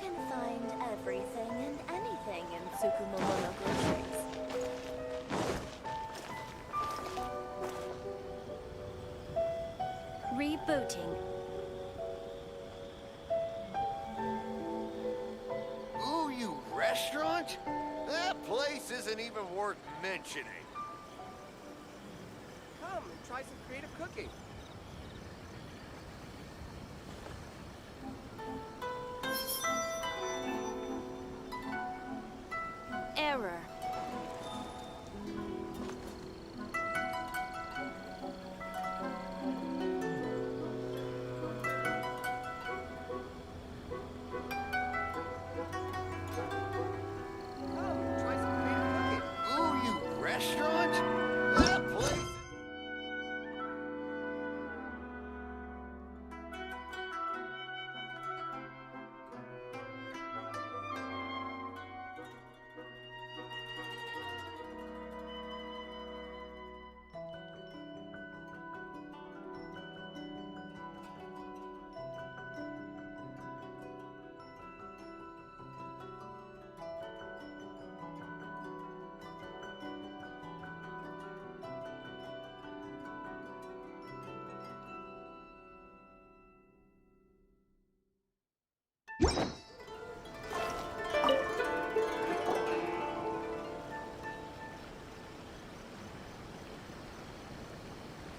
can find everything and anything in Tsukumomono groceries. Rebooting. Ooh, you restaurant? That place isn't even worth mentioning. Come and try some creative cooking. Error. Come, try some creative cooking. Ooh, you restaurant? That place...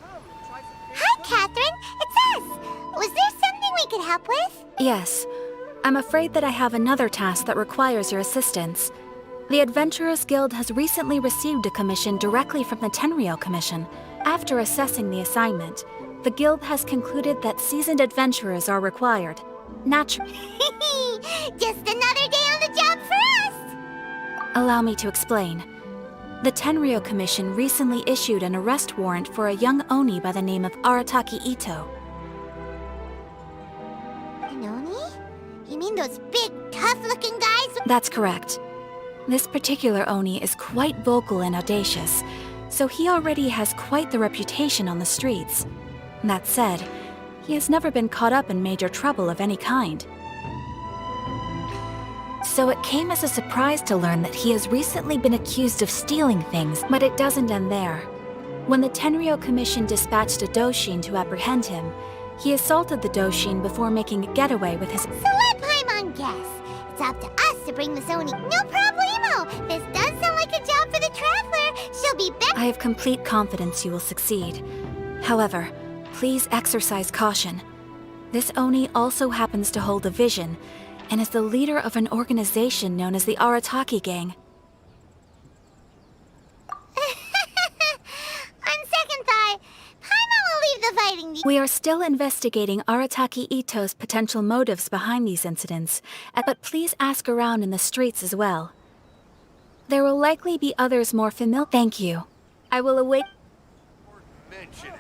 Come, try some creative Hi, cooking. Catherine. It's us. Was there something we could help with? Yes. I'm afraid that I have another task that requires your assistance. The Adventurers Guild has recently received a commission directly from the Tenryou Commission. After assessing the assignment, the Guild has concluded that seasoned adventurers are required. Naturally, Just another day on the job for us. allow me to explain. The Tenryou Commission recently issued an arrest warrant for a young Oni by the name of Arataki Ito. An Oni? You mean those big, tough-looking guys? That's correct. This particular Oni is quite vocal and audacious, so he already has quite the reputation on the streets. That said, he has never been caught up in major trouble of any kind. So it came as a surprise to learn that he has recently been accused of stealing things, but it doesn't end there. When the Tenryou Commission dispatched a Doshin to apprehend him, he assaulted the Doshin before making a getaway with his... So let Paimon guess. It's up to us to bring this Oni. No problemo. This does sound like a job for the Traveler. She'll be back. I have complete confidence you will succeed. However, please exercise caution. This Oni also happens to hold a vision, and is the leader of an organization known as the Arataki Gang. On second thought, Paimon will leave the fighting. We are still investigating Arataki Ito's potential motives behind these incidents, but please ask around in the streets as well. There will likely be others more familiar. Thank you. I will await. worth mentioning.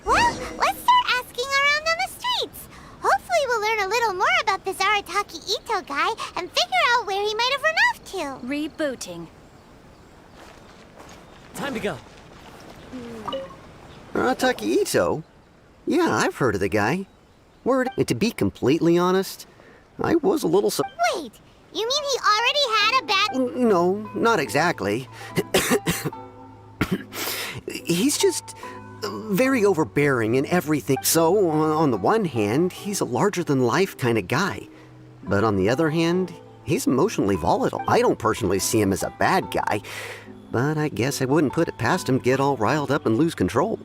Well, let's start asking around on the streets. Hopefully we'll learn a little more about this Arataki Ito guy and figure out where he might have run off to. Rebooting. Time to go. Arataki Ito? Yeah, I've heard of the guy. Word, and to be completely honest, I was a little Wait, you mean he already had a bad... No, not exactly. He's just very overbearing in everything. So, on the one hand, he's a larger-than-life kind of guy. But on the other hand, he's emotionally volatile. I don't personally see him as a bad guy, but I guess I wouldn't put it past him to get all riled up and lose control.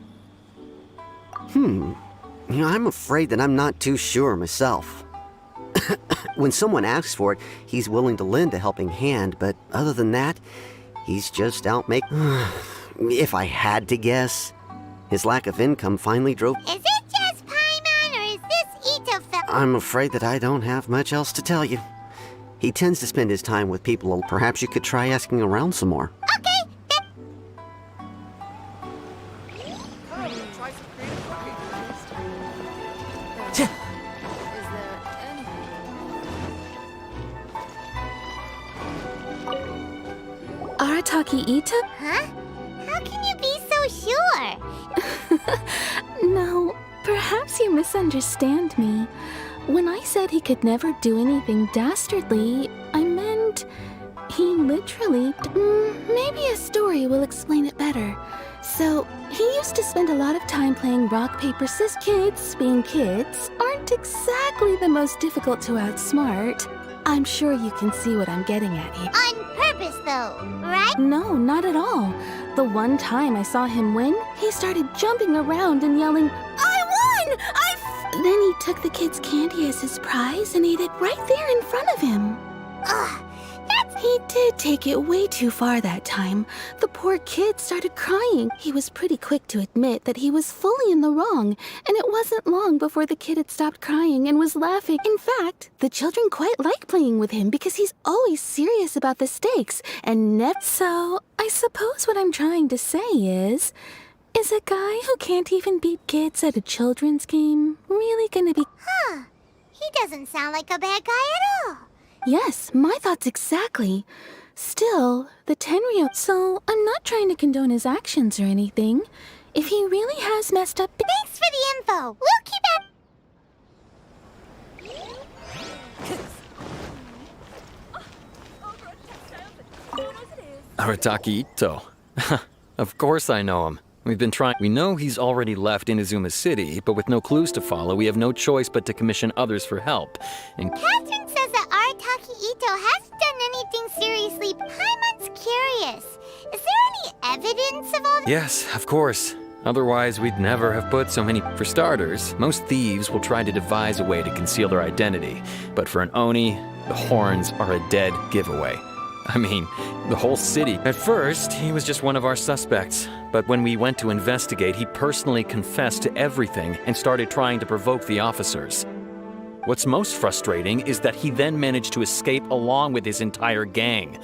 I'm afraid that I'm not too sure myself. When someone asks for it, he's willing to lend a helping hand, but other than that, he's just out making... If I had to guess, his lack of income finally drove... Is it just Paimon, or is this Ito fella? I'm afraid that I don't have much else to tell you. He tends to spend his time with people. Perhaps you could try asking around some more. Okay, Come and try some creative cooking. Is there anything? Arataki Ito? Huh? How can you be so sure? No, perhaps misunderstand me. When I said he could never do anything dastardly, I meant he literally... maybe a story will explain it better. So, he used to spend a lot of time playing rock, paper, scissors. Kids, being kids, aren't exactly the most difficult to outsmart. I'm sure you can see what I'm getting at here. On purpose, though, right? No, not at all. The one time I saw him win, he started jumping around and yelling, "I won! Then he took the kid's candy as his prize and ate it right there in front of him. Ugh, He did take it way too far that time. The poor kid started crying. He was pretty quick to admit that he was fully in the wrong, and it wasn't long before the kid had stopped crying and was laughing. In fact, the children quite like playing with him because he's always serious about the stakes and never... So, I suppose what I'm trying to say is a guy who can't even beat kids at a children's game really gonna be... Huh. He doesn't sound like a bad guy at all. Yes, my thoughts exactly. Still, the Tenryo... So, I'm not trying to condone his actions or anything. If he really has messed up... Thanks for the info. We'll keep it... Arataki Ito. Of course I know him. We've been trying. We know he's already left Inazuma City, but with no clues to follow, we have no choice but to commission others for help. And Catherine says that Arataki Ito hasn't done anything seriously. Paimon's curious. Is there any evidence of all this? yes, of course. Otherwise, we'd never have put so many. For starters, most thieves will try to devise a way to conceal their identity. But for an Oni, the horns are a dead giveaway. I mean, the whole city. At first, he was just one of our suspects. But when we went to investigate, he personally confessed to everything and started trying to provoke the officers. What's most frustrating is that he then managed to escape along with his entire gang.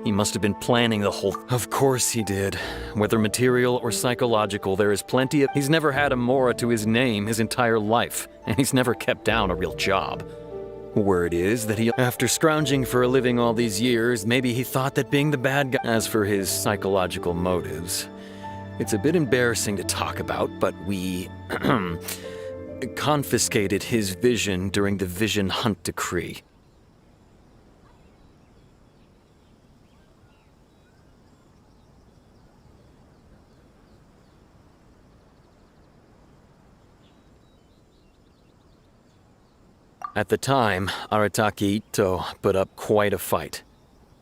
He must have been planning the whole... Of course he did. Whether material or psychological, there is plenty of... He's never had a Mora to his name his entire life, and he's never kept down a real job. Word is that he... After scrounging for a living all these years, maybe he thought that being the bad guy... As for his psychological motives, it's a bit embarrassing to talk about, but we... confiscated his vision during the Vision Hunt Decree. At the time, Arataki Ito put up quite a fight.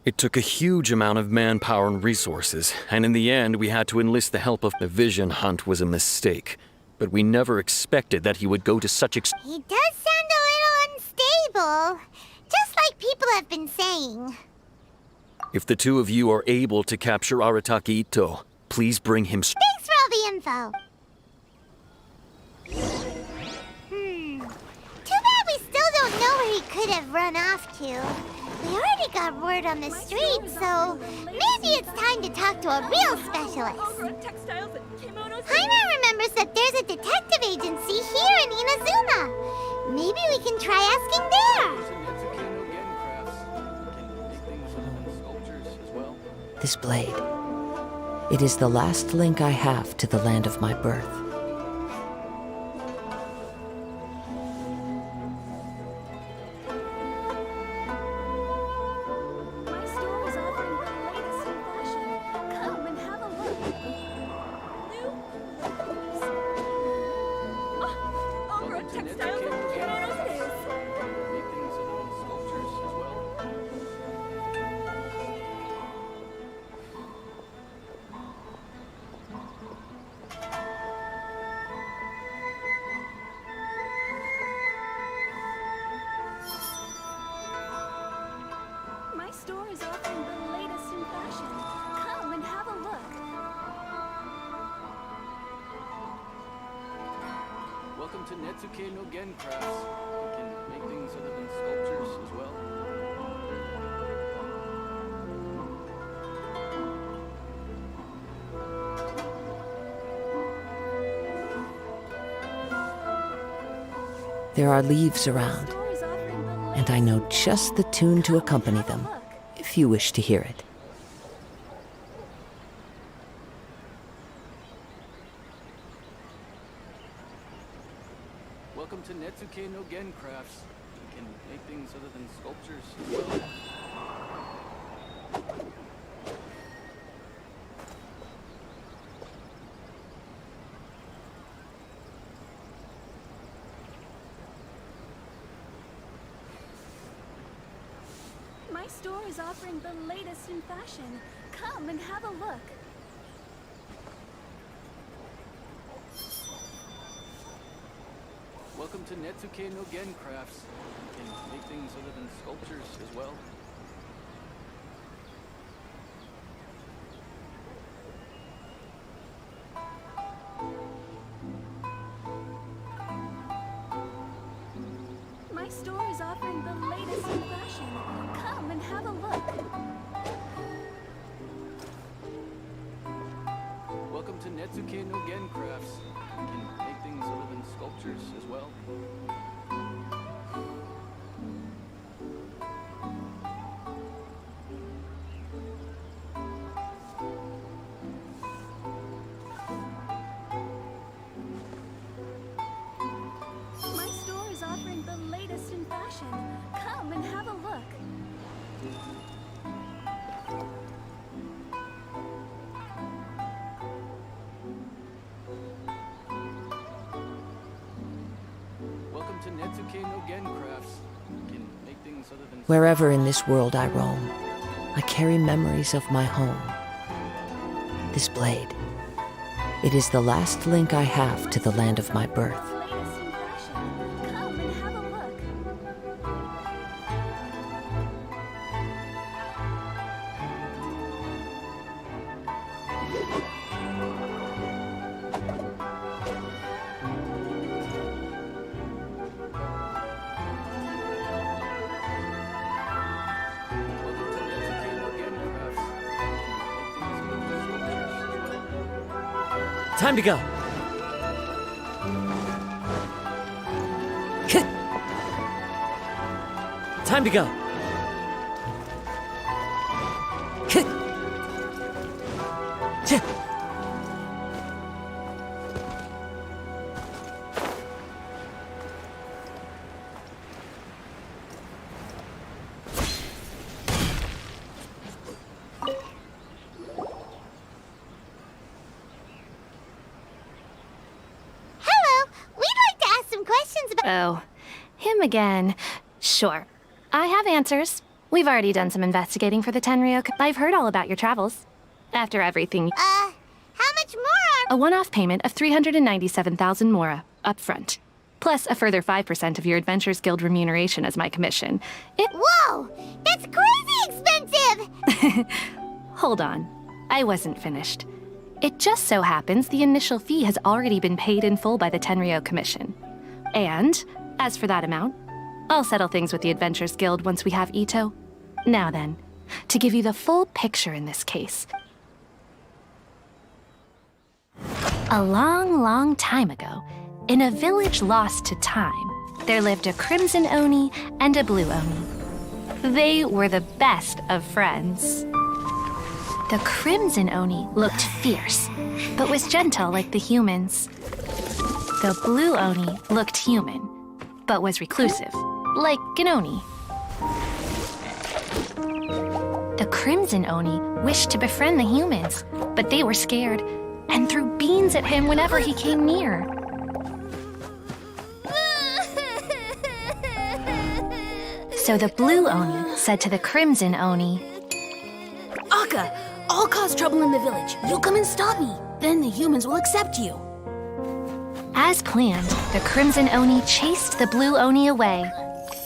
It took a huge amount of manpower and resources, and in the end we had to enlist the help of... The Vision Hunt was a mistake, but we never expected that he would go to such He does sound a little unstable. Just like people have been saying. If the two of you are able to capture Arataki Ito, please bring him... Thanks for all the info. Too bad we still don't know where he could have run off to. We already got word on the street, so maybe it's time to talk to a real specialist. Paimon remembers that there's a detective agency here in Inazuma. Maybe we can try asking there. This blade. It is the last link I have to the land of my birth. My store is offering the latest in fashion. Come and have a look. Over at Textiles and Kimonos it is. My store is offering the latest in fashion. Come and have a look. Welcome to Netsuke no Gen Crafts. We can make things other than sculptures as well. There are leaves around, and I know just the tune to accompany them, if you wish to hear it. Welcome to Netsuke no Gen Crafts. We can make things other than sculptures as well. My store is offering the latest in fashion. Come and have a look. Welcome to Netsuke no Gen Crafts. We can make things other than sculptures as well. My store is offering the latest in fashion. Come and have a look. Welcome to Netsuke no Gen Crafts. We can make things other than sculptures as well. My store is offering the latest in fashion. Come and have a look. Welcome to Netsuke no Gen Crafts. We can make things other than Wherever in this world I roam, I carry memories of my home. This blade. It is the last link I have to the land of my birth. The latest in fashion. Come and have a look. Welcome to Netsuke no Gen Crafts. We can make things other than sculptures as well. Time to go. Time to go. Hello, we'd like to ask some questions about. Oh, him again. Sure. I have answers. We've already done some investigating for the Tenryo. I've heard all about your travels. After everything, How much more are. a one-off payment of 397,000 mora up front, plus a further 5% of your Adventures Guild remuneration as my commission. Whoa! That's crazy expensive! Hold on. I wasn't finished. It just so happens the initial fee has already been paid in full by the Tenryo Commission. And, as for that amount, I'll settle things with the Adventures Guild once we have Ito. Now then, to give you the full picture in this case. A long, long time ago, in a village lost to time, there lived a Crimson Oni and a Blue Oni. They were the best of friends. The Crimson Oni looked fierce, but was gentle like the humans. The Blue Oni looked human, but was reclusive, like an Oni. The Crimson Oni wished to befriend the humans, but they were scared and threw beans at him whenever he came near. So the Blue Oni said to the Crimson Oni, Akka, I'll cause trouble in the village. You'll come and stop me. Then the humans will accept you. as planned, the Crimson Oni chased the Blue Oni away.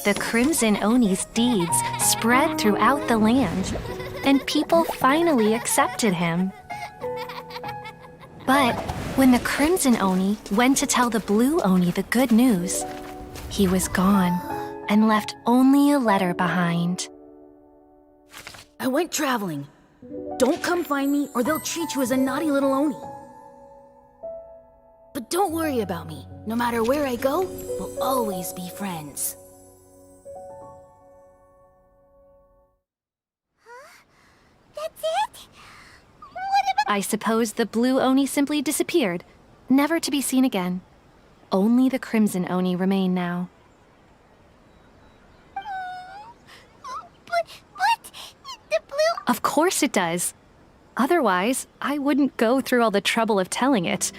The Crimson Oni's deeds spread throughout the land, and people finally accepted him. But when the Crimson Oni went to tell the Blue Oni the good news, he was gone and left only a letter behind. I went traveling. Don't come find me or they'll treat you as a naughty little Oni. But don't worry about me. No matter where I go, we'll always be friends. That's it? What about... I suppose the Blue Oni simply disappeared, never to be seen again. Only the Crimson Oni remain now. But the blue... Of course it does. Otherwise, I wouldn't go through all the trouble of telling it.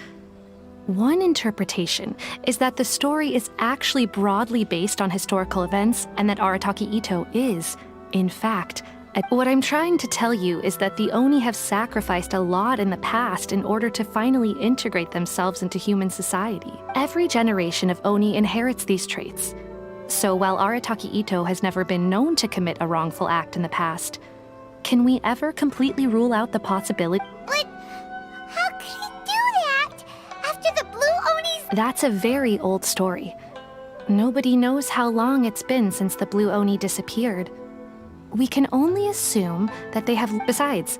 One interpretation is that the story is actually broadly based on historical events and that Arataki Itto is, in fact, what I'm trying to tell you is that the Oni have sacrificed a lot in the past in order to finally integrate themselves into human society. Every generation of Oni inherits these traits. So while Arataki Itto has never been known to commit a wrongful act in the past, can we ever completely rule out the possibility? But how could he do that after the blue Onis... That's a very old story. Nobody knows how long it's been since the blue Oni disappeared. We can only assume that they have... Besides,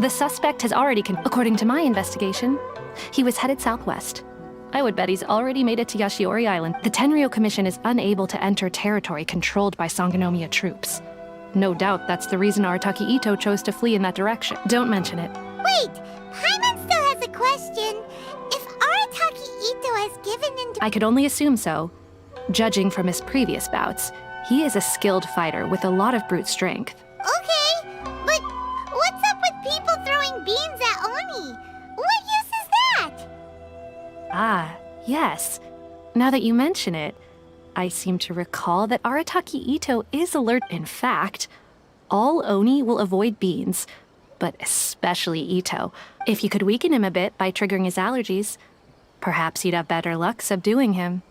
the suspect has already... According to my investigation, he was headed southwest. I would bet he's already made it to Yashiori Island. The Tenryou Commission is unable to enter territory controlled by Sangonomiya troops. No doubt that's the reason Arataki Itto chose to flee in that direction. Don't mention it. Wait, Paimon still has a question. If Arataki Itto has given in to... I could only assume so. Judging from his previous bouts, he is a skilled fighter with a lot of brute strength. Okay, but what's up with people throwing beans at Oni? What use is that? Ah, yes. Now that you mention it, I seem to recall that Arataki Itto is alert. In fact, all Oni will avoid beans, but especially Itto. If you could weaken him a bit by triggering his allergies, perhaps you'd have better luck subduing him.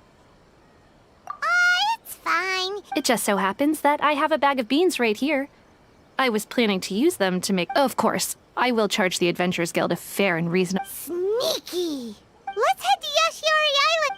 It's fine. It just so happens that I have a bag of beans right here. I was planning to use them to make... Of course, I will charge the Adventurers Guild a fair and reasonable... Sneaky. Let's head to Yashiori Island.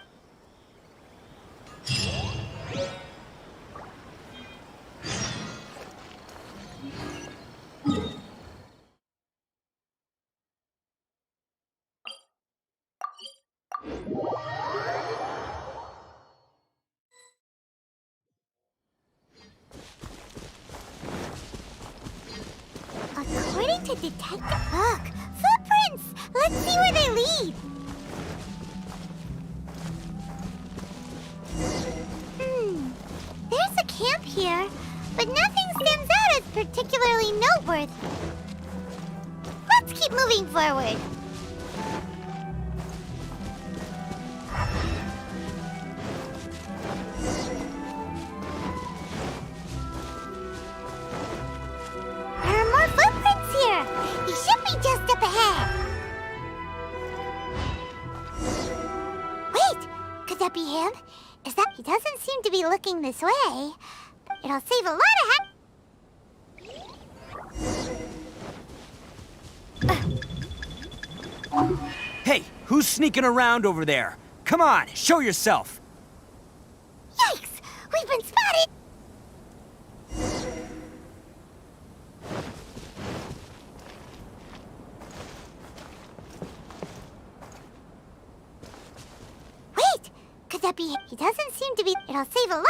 According to Detective... Look! Footprints! Let's see where they lead! There's a camp here, but nothing stands out as particularly noteworthy. Let's keep moving forward. There are more footprints here. He should be just up ahead. Wait, could that be him? Is that... He doesn't seem to be looking this way. It'll save a lot of Hey, who's sneaking around over there? Come on, show yourself. Yikes! We've been spotted! Wait! Could that be... He doesn't seem to be... It'll save a lot of...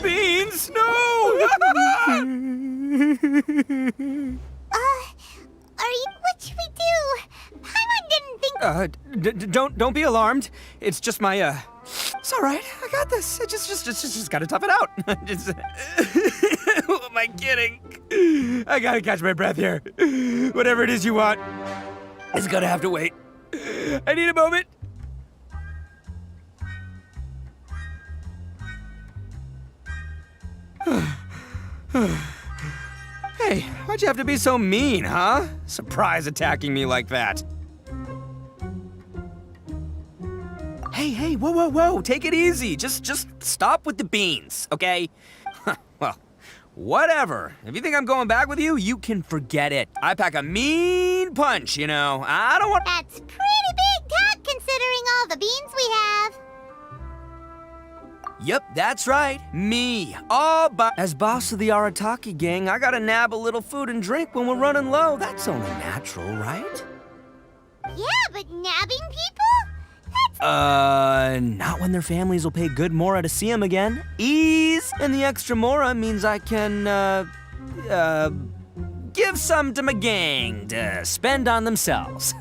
Beans, no! Are you... What should we do? Paimon didn't think... Don't be alarmed. It's just my, It's all right. I got this. I just gotta tough it out. Who am I kidding? I gotta catch my breath here. Whatever it is you want, it's gonna have to wait. I need a moment. Hey, why'd you have to be so mean, huh? Surprise attacking me like that. Hey, whoa, take it easy. Just stop with the beans, okay? Well, whatever. If you think I'm going back with you, you can forget it. I pack a mean punch, you know. I don't want... That's pretty big talk considering all the beans we have. Yep, that's right. Me. As boss of the Arataki gang, I gotta nab a little food and drink when we're running low. That's only natural, right? Yeah, but nabbing people? Not when their families will pay good mora to see them again. Ease! And the extra mora means I can, give some to my gang to spend on themselves.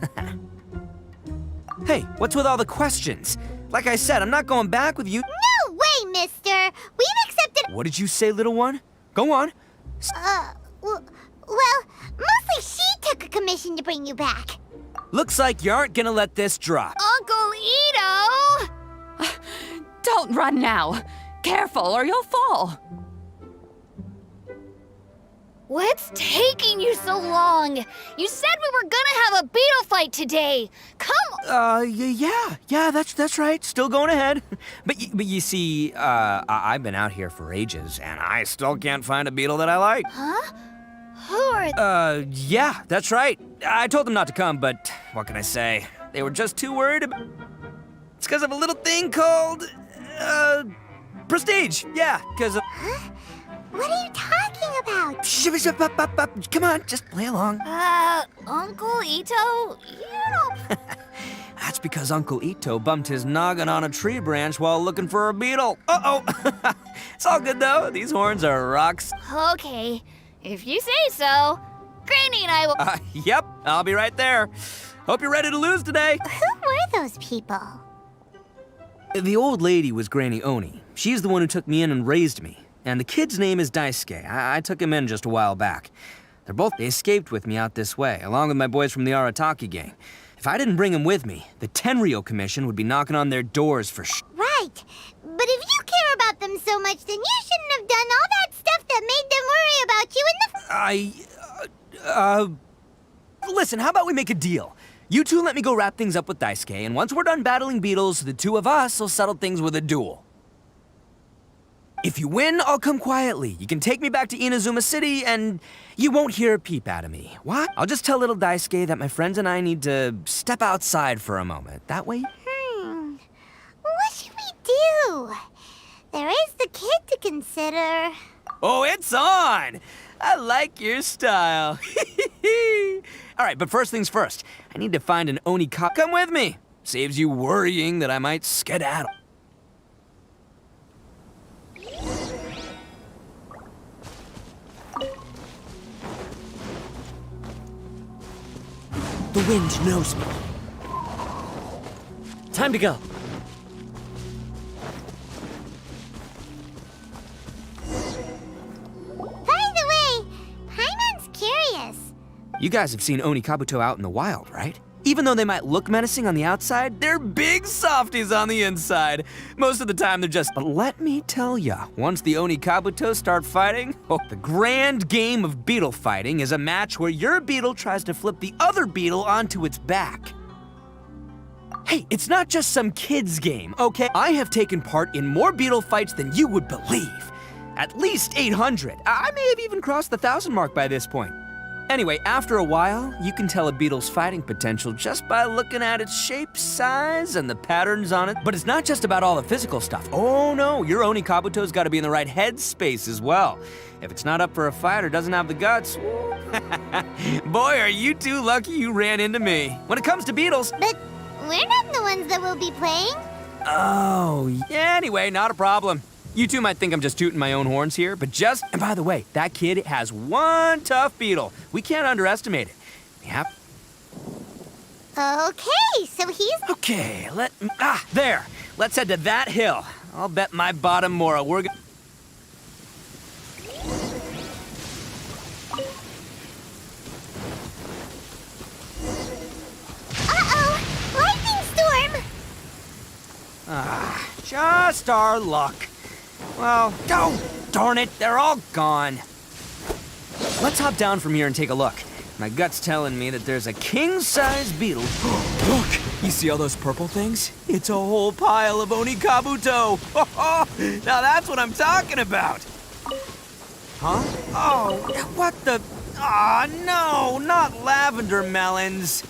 Hey, what's with all the questions? Like I said, I'm not going back with you. No way, mister! We've accepted— What did you say, little one? Go on. Well, mostly she took a commission to bring you back. Looks like you aren't gonna let this drop. Uncle Ito! Don't run now. Careful or you'll fall. What's taking you so long? You said we were gonna have a beetle fight today. Come. Yeah, that's right. Still going ahead. But you see, I've been out here for ages, and I still can't find a beetle that I like. Huh? Who are? Yeah, that's right. I told them not to come, but what can I say? They were just too worried about... It's because of a little thing called, prestige. Yeah, because of... Huh? What are you talking about? Come on, just play along. Uncle Ito? You don't... That's because Uncle Ito bumped his noggin on a tree branch while looking for a beetle. Uh-oh. It's all good, though. These horns are rocks. Okay, if you say so. Granny and I will... Yep, I'll be right there. Hope you're ready to lose today. Who were those people? The old lady was Granny Oni. She's the one who took me in and raised me. And the kid's name is Daisuke. I took him in just a while back. They escaped with me out this way, along with my boys from the Arataki gang. If I didn't bring them with me, the Tenryou Commission would be knocking on their doors for Right. But if you care about them so much, then you shouldn't have done all that stuff that made them worry about you in the... Listen, how about we make a deal? You two let me go wrap things up with Daisuke, and once we're done battling beetles, the two of us will settle things with a duel. If you win, I'll come quietly. You can take me back to Inazuma City, and you won't hear a peep out of me. What? I'll just tell little Daisuke that my friends and I need to step outside for a moment. That way? What should we do? There is the kid to consider. Oh, it's on! I like your style. All right, but first things first. I need to find an Oni cop. Come with me. Saves you worrying that I might skedaddle. The wind knows me. Time to go. By the way, Paimon's curious. You guys have seen Oni Kabuto out in the wild, right? Even though they might look menacing on the outside, they're big softies on the inside. Most of the time, they're just... But let me tell ya, once the Oni Kabuto start fighting, the grand game of beetle fighting is a match where your beetle tries to flip the other beetle onto its back. Hey, it's not just some kid's game, okay? I have taken part in more beetle fights than you would believe. At least 800. I may have even crossed the 1,000 mark by this point. Anyway, after a while, you can tell a beetle's fighting potential just by looking at its shape, size, and the patterns on it. But it's not just about all the physical stuff. Oh no, your Oni Kabuto's gotta be in the right headspace as well. If it's not up for a fight or doesn't have the guts, boy, are you two lucky you ran into me. When it comes to beetles... But we're not the ones that will be playing. Oh, yeah, anyway, not a problem. You two might think I'm just tooting my own horns here, but just... And by the way, that kid has one tough beetle. We can't underestimate it. Yep. Okay, so he's... Okay, there. Let's head to that hill. I'll bet my bottom mora we're gonna... Uh-oh! Lightning storm! Just our luck. Well, darn it, they're all gone. Let's hop down from here and take a look. My gut's telling me that there's a king-size beetle. Look, you see all those purple things? It's a whole pile of Oni Kabuto. Now that's what I'm talking about. Huh? Oh, what the? Ah, no, not lavender melons.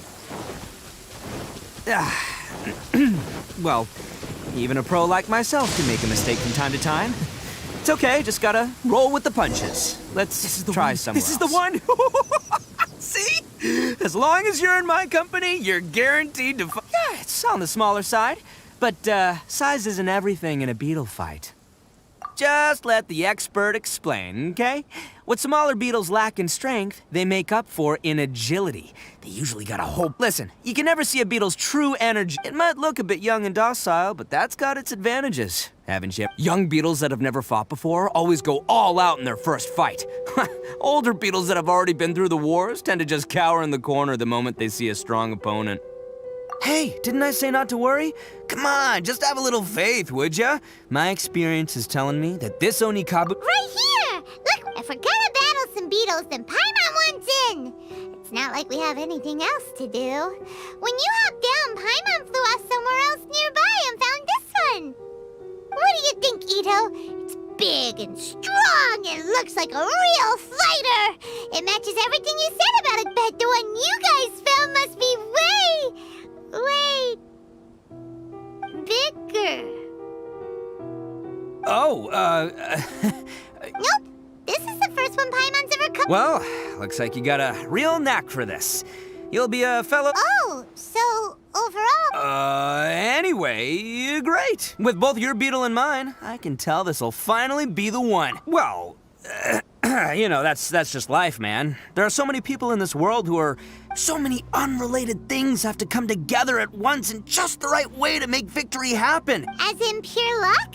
Well, even a pro like myself can make a mistake from time to time. It's okay, just gotta roll with the punches. Let's try somewhere else. This is the one? See? As long as you're in my company, you're guaranteed to yeah, it's on the smaller side. But, size isn't everything in a beetle fight. Just let the expert explain, okay? What smaller beetles lack in strength, they make up for in agility. They usually got a whole... Listen, you can never see a beetle's true energy. It might look a bit young and docile, but that's got its advantages. Haven't you? Young beetles that have never fought before always go all out in their first fight. Older beetles that have already been through the wars tend to just cower in the corner the moment they see a strong opponent. Hey, didn't I say not to worry? Come on, just have a little faith, would ya? My experience is telling me that this Onikabu... Right here! Look, if we're gonna battle some beetles, then Paimon wants in! It's not like we have anything else to do. When you hopped down, Paimon flew off somewhere else nearby and found this one! What do you think, Ito? It's big and strong and looks like a real fighter! It matches everything you said about it, but the one you guys found must be way bigger. Oh, Nope. This is the first one Paimon's ever come. Well, looks like you got a real knack for this. You'll be a fellow... Oh, so overall... Anyway, great. With both your beetle and mine, I can tell this'll finally be the one. Well, you know, that's just life, man. There are so many people in this world who are... So many unrelated things have to come together at once in just the right way to make victory happen. As in pure luck?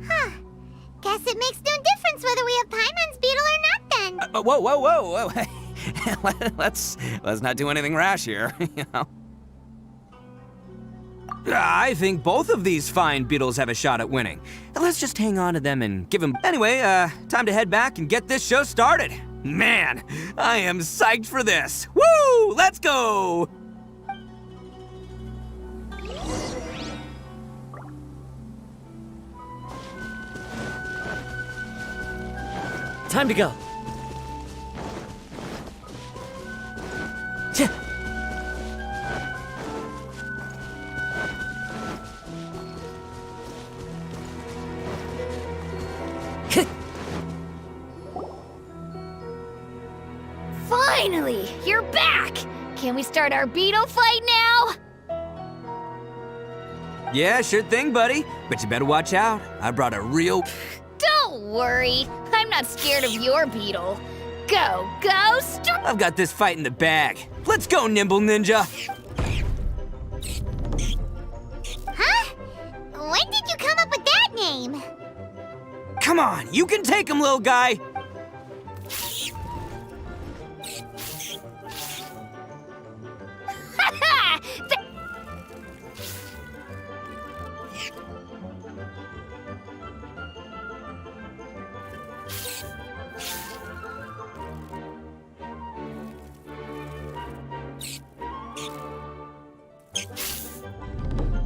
Huh. Guess it makes no difference whether we have Paimon's beetle or not then. Whoa. let's not do anything rash here, you know. I think both of these fine beetles have a shot at winning. Let's just hang on to them and give them... Anyway, time to head back and get this show started. Man, I am psyched for this. Woo! Let's go! Time to go. Finally, you're back! Can we start our beetle fight now? Yeah, sure thing, buddy. But you better watch out. I brought a real... Don't worry, I'm not scared of your beetle. Go, I've got this fight in the bag. Let's go, Nimble Ninja. Huh? When did you come up with that name? Come on, you can take him, little guy.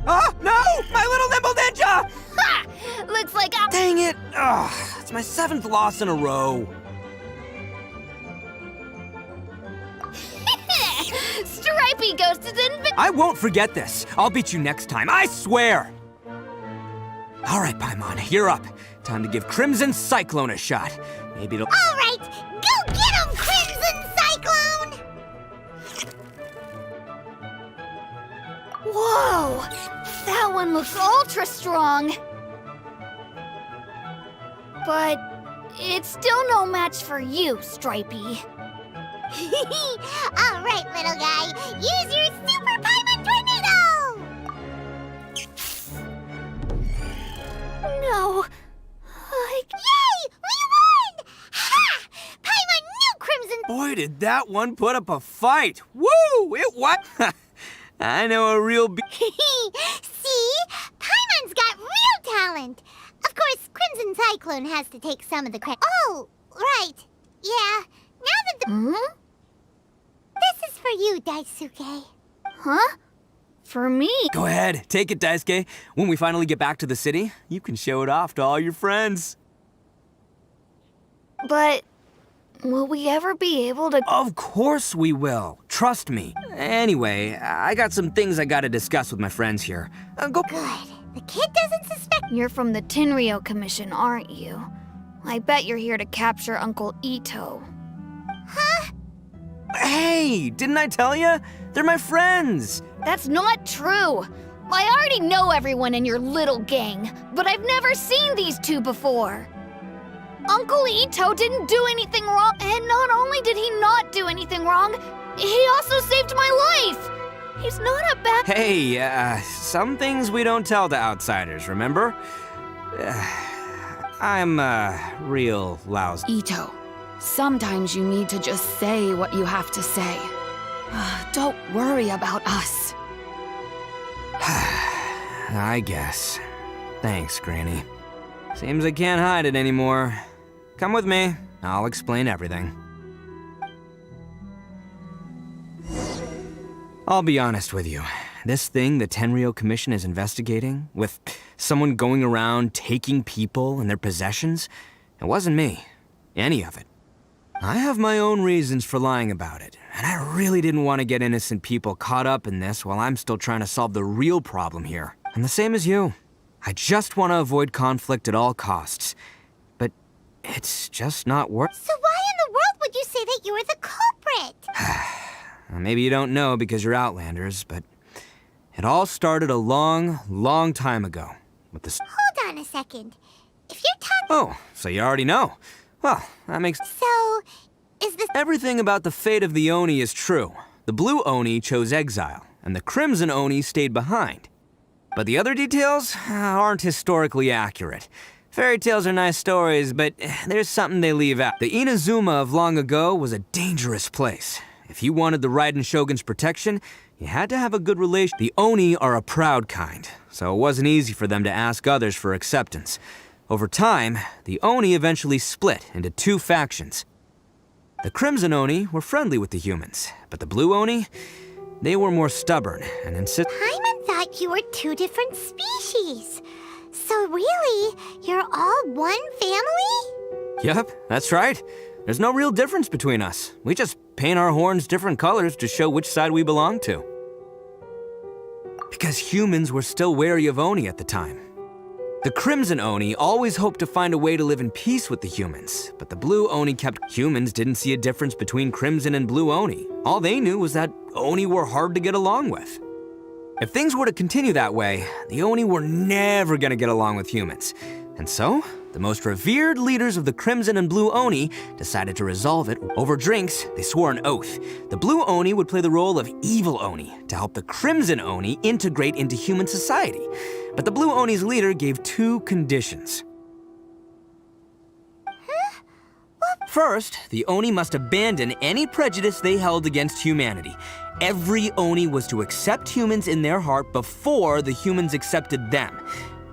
Oh, no! My little Nimble Ninja! Ha! Looks like I'm... Dang it! Ugh, it's my 7th loss in a row. Stripey Ghost is in... I won't forget this. I'll beat you next time, I swear! All right, Paimon, you're up. Time to give Crimson Cyclone a shot. Maybe it'll... All right, go get him, Crimson Cyclone! Whoa! That one looks ultra strong. But it's still no match for you, Stripey. All right, little guy, use your Super Paimon Tornado! No. Yay! We won! Ha! Paimon knew Crimson... Boy, did that one put up a fight. Woo! It what? I know a real See? Paimon's got real talent. Of course, Crimson Cyclone has to take some of the credit. Oh, right. Yeah. Now that the... This is for you, Daisuke. Huh? For me? Go ahead, take it, Daisuke. When we finally get back to the city, you can show it off to all your friends. But will we ever be able to... Of course we will. Trust me. Anyway, I got some things I gotta discuss with my friends here. Go. Good. The kid doesn't suspect. You're from the Tenryo Commission, aren't you? I bet you're here to capture Uncle Ito. Huh? Hey, didn't I tell you? They're my friends. That's not true. I already know everyone in your little gang, but I've never seen these two before. Uncle Ito didn't do anything wrong, and not only did he not do anything wrong, he also saved my life. He's not a bad... Hey, some things we don't tell to outsiders, remember? I'm, real lousy. Ito, sometimes you need to just say what you have to say. Don't worry about us. I guess. Thanks, Granny. Seems I can't hide it anymore. Come with me. I'll explain everything. I'll be honest with you. This thing the Tenryo Commission is investigating, with someone going around taking people and their possessions, it wasn't me. Any of it. I have my own reasons for lying about it, and I really didn't want to get innocent people caught up in this while I'm still trying to solve the real problem here. I'm the same as you. I just want to avoid conflict at all costs. But it's just not worth... So why in the world would you say that you were the culprit? Maybe you don't know because you're Outlanders, but it all started a long, long time ago with this... Hold on a second. If you're talking... Oh, so you already know. Well, that makes... So, is this... Everything about the fate of the Oni is true. The Blue Oni chose exile, and the Crimson Oni stayed behind. But the other details aren't historically accurate. Fairy tales are nice stories, but there's something they leave out. The Inazuma of long ago was a dangerous place. If you wanted the Raiden Shogun's protection, you had to have a good relation. The Oni are a proud kind, so it wasn't easy for them to ask others for acceptance. Over time, the Oni eventually split into two factions. The Crimson Oni were friendly with the humans, but the Blue Oni, they were more stubborn and insisted. Paimon thought you were two different species. So really, you're all one family? Yep, that's right. There's no real difference between us. We just paint our horns different colors to show which side we belong to. Because humans were still wary of Oni at the time. The Crimson Oni always hoped to find a way to live in peace with the humans, but the Blue Oni kept... Humans didn't see a difference between Crimson and Blue Oni. All they knew was that Oni were hard to get along with. If things were to continue that way, the Oni were never gonna get along with humans. And so, the most revered leaders of the Crimson and Blue Oni decided to resolve it. Over drinks, they swore an oath. The Blue Oni would play the role of evil Oni to help the Crimson Oni integrate into human society. But the Blue Oni's leader gave two conditions. Huh? First, the Oni must abandon any prejudice they held against humanity. Every Oni was to accept humans in their heart before the humans accepted them.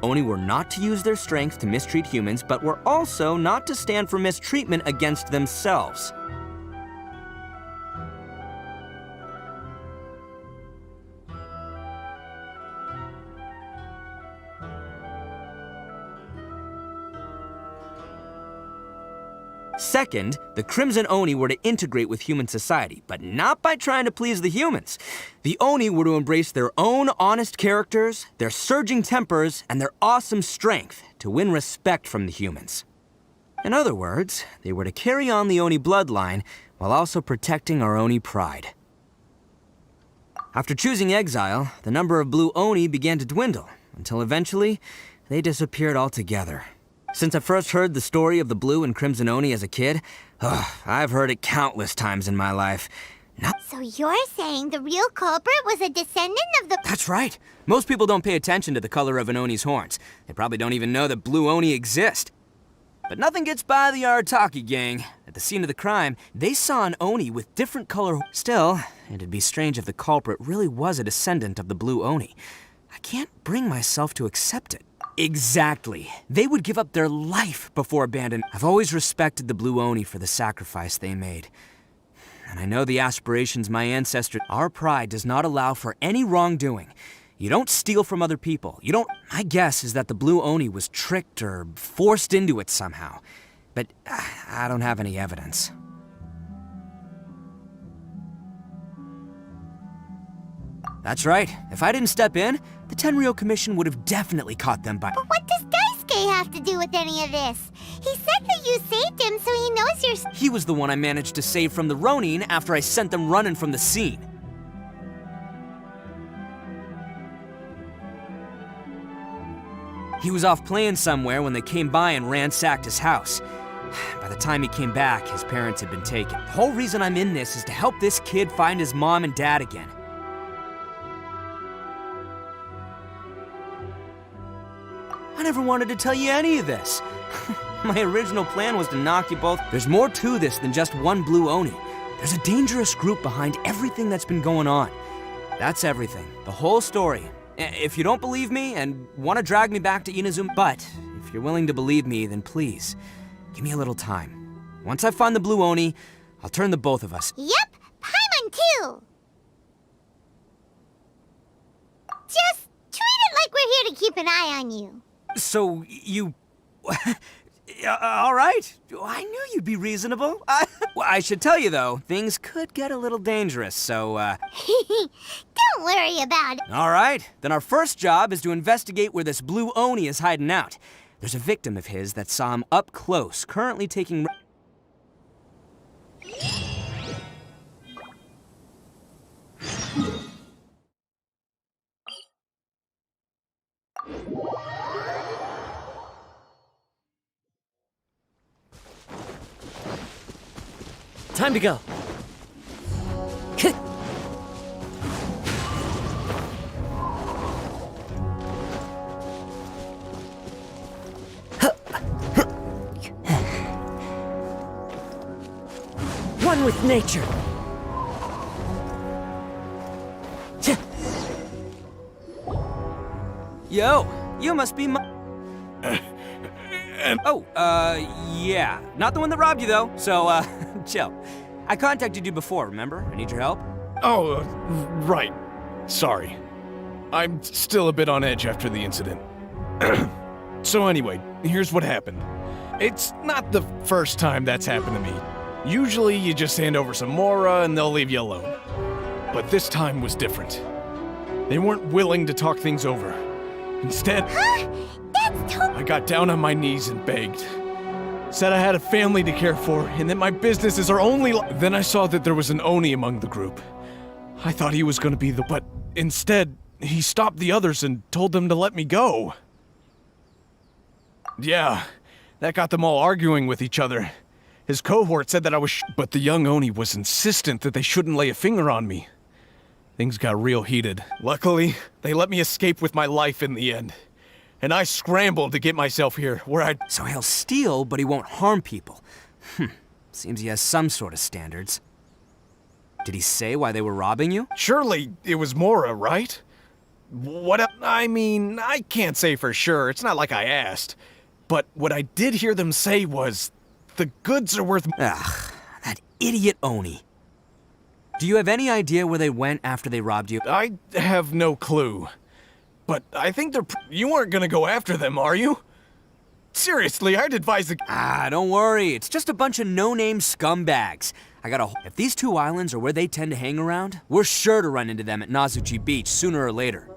Oni were not to use their strength to mistreat humans, but were also not to stand for mistreatment against themselves. Second, the Crimson Oni were to integrate with human society, but not by trying to please the humans. The Oni were to embrace their own honest characters, their surging tempers, and their awesome strength to win respect from the humans. In other words, they were to carry on the Oni bloodline while also protecting our Oni pride. After choosing exile, the number of Blue Oni began to dwindle, until eventually, they disappeared altogether. Since I first heard the story of the Blue and Crimson Oni as a kid, I've heard it countless times in my life. So you're saying the real culprit was a descendant of the... That's right. Most people don't pay attention to the color of an Oni's horns. They probably don't even know that Blue Oni exist. But nothing gets by the Arataki gang. At the scene of the crime, they saw an Oni with different color... Still, it'd be strange if the culprit really was a descendant of the Blue Oni. I can't bring myself to accept it. Exactly. They would give up their life before abandoning. I've always respected the Blue Oni for the sacrifice they made. And I know the aspirations my ancestors... Our pride does not allow for any wrongdoing. You don't steal from other people. You don't... My guess is that the Blue Oni was tricked or forced into it somehow. but I don't have any evidence. That's right. If I didn't step in, the Tenryou Commission would have definitely caught them by— But what does Daisuke have to do with any of this? He said that you saved him, so he knows you're— He was the one I managed to save from the Ronin after I sent them running from the scene. He was off playing somewhere when they came by and ransacked his house. By the time he came back, his parents had been taken. The whole reason I'm in this is to help this kid find his mom and dad again. I never wanted to tell you any of this. My original plan was to knock you both— There's more to this than just one blue Oni. There's a dangerous group behind everything that's been going on. That's everything. The whole story. If you don't believe me and want to drag me back to Inazuma— But if you're willing to believe me, then please, give me a little time. Once I find the blue Oni, I'll turn the both of us— Yep, Paimon too! Just treat it like we're here to keep an eye on you. So, you... all right. I knew you'd be reasonable. Well, I should tell you, though, things could get a little dangerous, so, Don't worry about it. All right. Then our first job is to investigate where this blue Oni is hiding out. There's a victim of his that saw him up close, currently taking— Time to go. One with nature. Yo, you must be my— yeah. Not the one that robbed you, though, so, chill. I contacted you before, remember? I need your help. Oh, right. Sorry. I'm still a bit on edge after the incident. So anyway, here's what happened. It's not the first time that's happened to me. Usually you just hand over some Mora and they'll leave you alone. But this time was different. They weren't willing to talk things over. Instead, I got down on my knees and begged. Said I had a family to care for, and that my business is our only Then I saw that there was an Oni among the group. I thought he was gonna be the— But instead, he stopped the others and told them to let me go. Yeah, that got them all arguing with each other. His cohort said that I was but the young Oni was insistent that they shouldn't lay a finger on me. Things got real heated. Luckily, they let me escape with my life in the end. And I scrambled to get myself here, where I'd— So he'll steal, but he won't harm people. Seems he has some sort of standards. Did he say why they were robbing you? Surely it was Mora, right? I mean, I can't say for sure. It's not like I asked. But what I did hear them say was, the goods are worth— Ugh, that idiot Oni. Do you have any idea where they went after they robbed you? I have no clue. But I think they're— You aren't gonna go after them, are you? Seriously, I'd advise the— Don't worry. It's just a bunch of no-name scumbags. If these two islands are where they tend to hang around, we're sure to run into them at Nazuchi Beach sooner or later.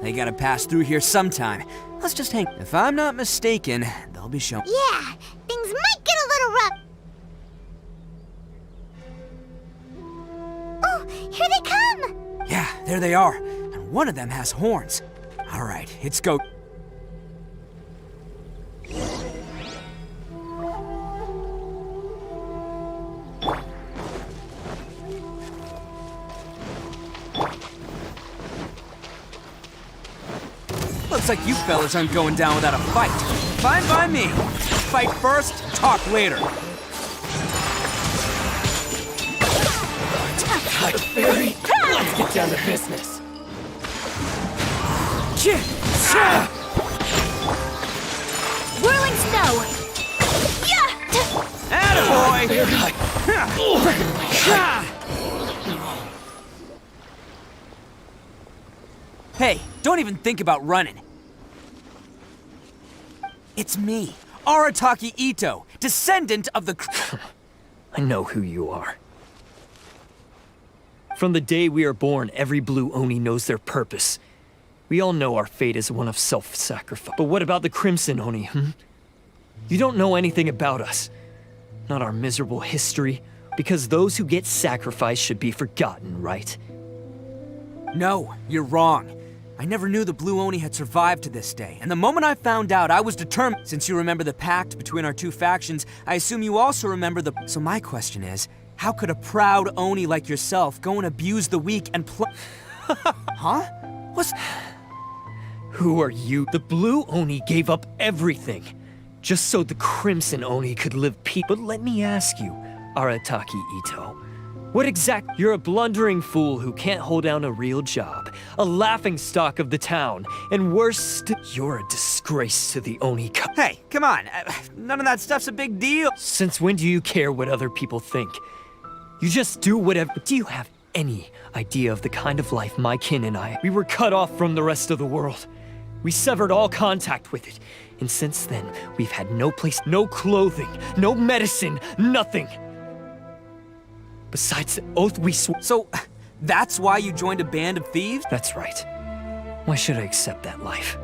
They gotta pass through here sometime. Let's just hang. If I'm not mistaken, they'll be shown. Yeah, things might get a little rough. Oh, here they come! Yeah, there they are. And one of them has horns. All right, let's go. Looks like you fellas aren't going down without a fight. Fine by me. Fight first, talk later. Fairy, let's get down to business. Whirling snow! Attaboy! Hey, don't even think about running. It's me, Arataki Ito, descendant of the... I know who you are. From the day we are born, every blue Oni knows their purpose. We all know our fate is one of self-sacrifice. But what about the Crimson Oni, You don't know anything about us. Not our miserable history. Because those who get sacrificed should be forgotten, right? No, you're wrong. I never knew the Blue Oni had survived to this day, and the moment I found out, I was determined. Since you remember the pact between our two factions, I assume you also remember the... So my question is, how could a proud Oni like yourself go and abuse the weak and Huh? What's... Who are you? The Blue Oni gave up everything, just so the Crimson Oni could live peace. But let me ask you, Arataki Ito, what exact... You're a blundering fool who can't hold down a real job, a laughingstock of the town, and worse you're a disgrace to the Oni Hey, come on, none of that stuff's a big deal. Since when do you care what other people think? You just do whatever... Do you have any idea of the kind of life my kin and I... We were cut off from the rest of the world. We severed all contact with it. And since then, we've had no place, no clothing, no medicine, nothing. Besides the oath we swore... So, that's why you joined a band of thieves? That's right. Why should I accept that life?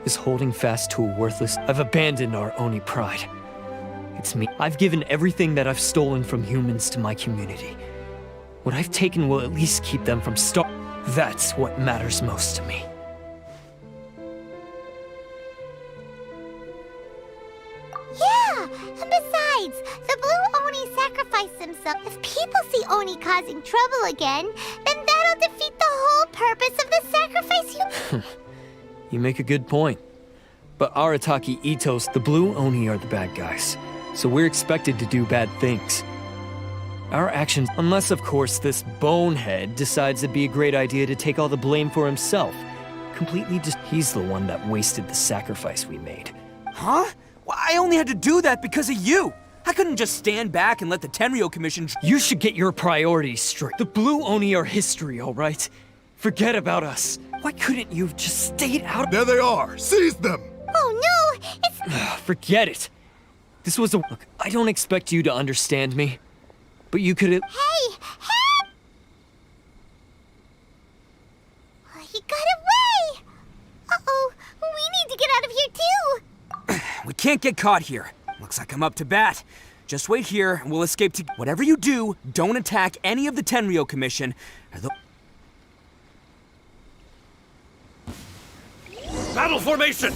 Is holding fast to a worthless... I've abandoned our Oni pride. It's me. I've given everything that I've stolen from humans to my community. What I've taken will at least keep them from That's what matters most to me. Yeah, and besides, the Blue Oni sacrificed themselves. If people see Oni causing trouble again, then that'll defeat the whole purpose of the sacrifice You make a good point. But Arataki Ito's, the Blue Oni are the bad guys. So we're expected to do bad things. Our actions, unless of course this bonehead decides it'd be a great idea to take all the blame for himself. He's the one that wasted the sacrifice we made. Huh? Well, I only had to do that because of you. I couldn't just stand back and let the Tenryo Commission... You should get your priorities straight. The Blue Oni are history, all right? Forget about us. Why couldn't you have just stayed out? There they are! Seize them! Oh no! It's... Forget it. This was a... Look, I don't expect you to understand me. But you could have... Hey! Hey! He got away! Uh-oh, we need to get out of here too! We can't get caught here. Looks like I'm up to bat. Just wait here, and we'll escape to... Whatever you do, don't attack any of the Tenryo Commission. Battle formation!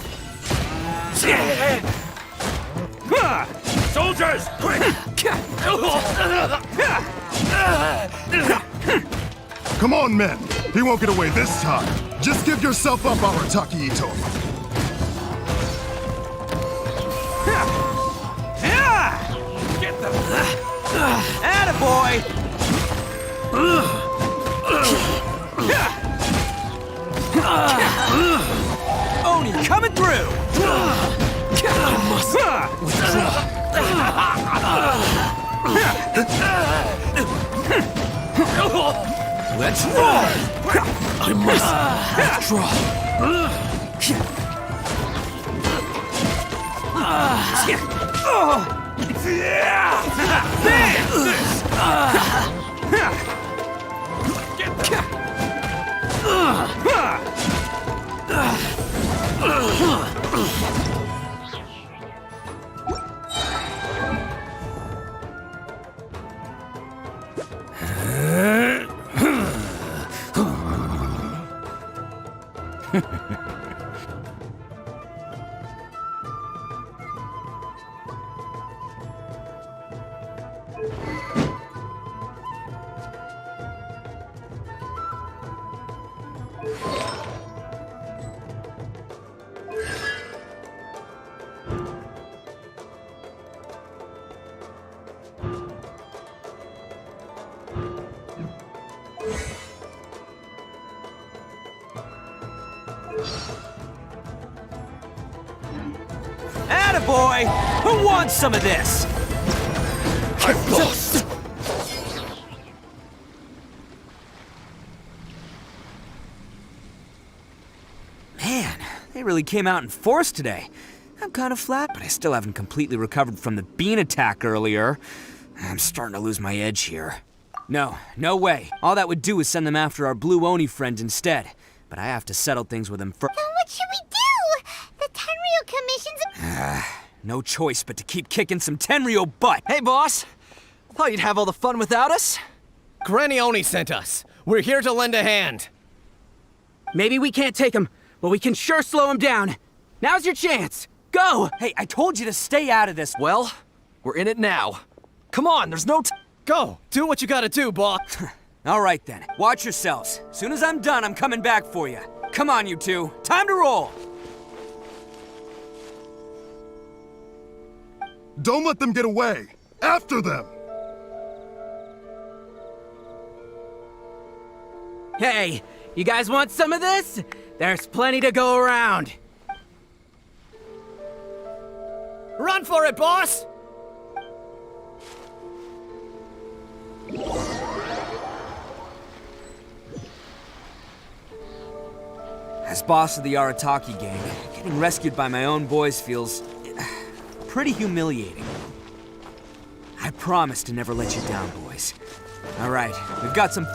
Soldiers, quick! Come on, men. He won't get away this time. Just give yourself up, Arataki Ito. Get them! Attaboy! Oni coming through! I must withdraw. Let's roll! I must boy! Who wants some of this? Get lost! Man, they really came out in force today. I'm kind of flat, but I still haven't completely recovered from the bean attack earlier. I'm starting to lose my edge here. No way. All that would do is send them after our blue Oni friend instead. But I have to settle things with him first. Then what should we do? The Tenryo Commission's... No choice but to keep kicking some Tenryo butt. Hey, boss. Thought you'd have all the fun without us? Granny Oni sent us. We're here to lend a hand. Maybe we can't take him, but we can sure slow him down. Now's your chance. Go! Hey, I told you to stay out of this. Well, we're in it now. Come on, there's no Go! Do what you gotta do, boss. All right then, watch yourselves. Soon as I'm done, I'm coming back for you. Come on, you two. Time to roll! Don't let them get away! After them! Hey, you guys want some of this? There's plenty to go around. Run for it, boss! As boss of the Arataki gang, getting rescued by my own boys feels pretty humiliating. I promise to never let you down, boys. All right, we've got some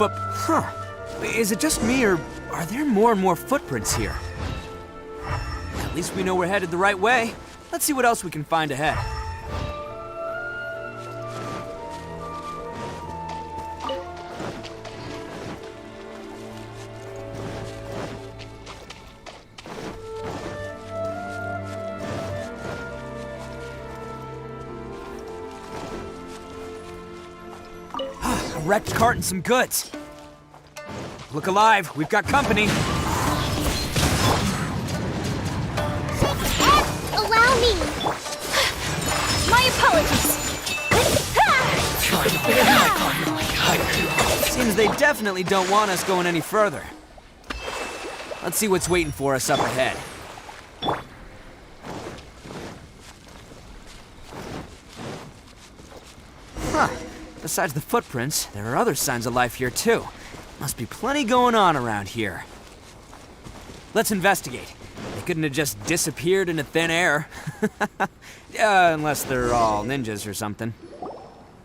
Is it just me, or are there more and more footprints here? At least we know we're headed the right way. Let's see what else we can find ahead. A wrecked cart and some goods. Look alive, we've got company. Allow me! My apologies! Seems they definitely don't want us going any further. Let's see what's waiting for us up ahead. Besides the footprints, there are other signs of life here too. Must be plenty going on around here. Let's investigate. They couldn't have just disappeared into thin air. Unless they're all ninjas or something.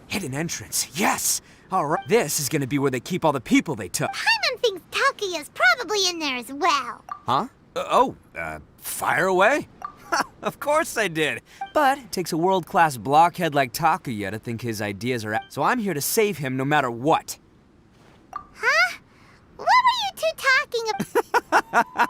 Hidden entrance, yes! Alright, this is gonna be where they keep all the people they took. Paimon thinks Takuya's probably in there as well. Huh? Fire away? Of course I did. But it takes a world-class blockhead like Takuya to think his ideas are so I'm here to save him no matter what. Huh? What were you two talking about?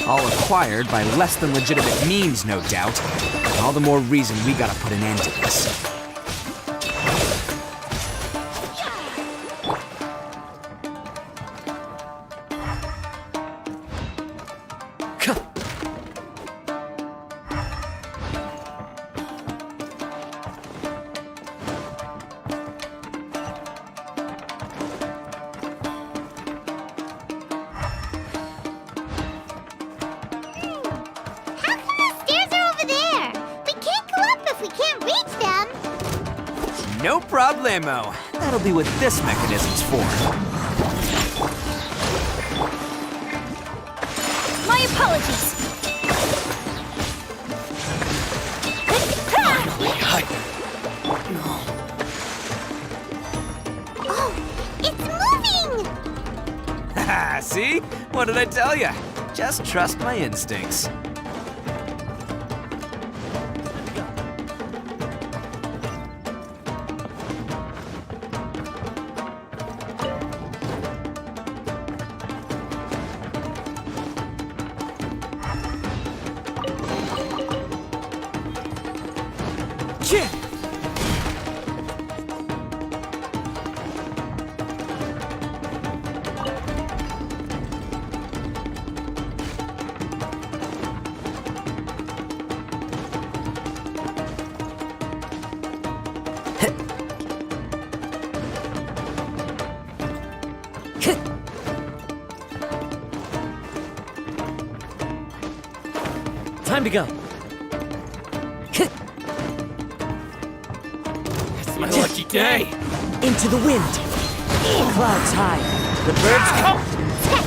All acquired by less than legitimate means, no doubt. All the more reason we gotta put an end to this. No problemo. That'll be what this mechanism's for. My apologies. Oh, it's moving! See? What did I tell you? Just trust my instincts. Time to go. It's my lucky day. Into the wind. Clouds high. The birds come. Look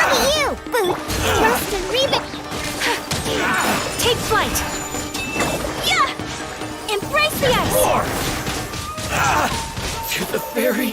at you, Boot! Rust and reboot! Take flight! Yeah! Embrace the ice! To the ferry.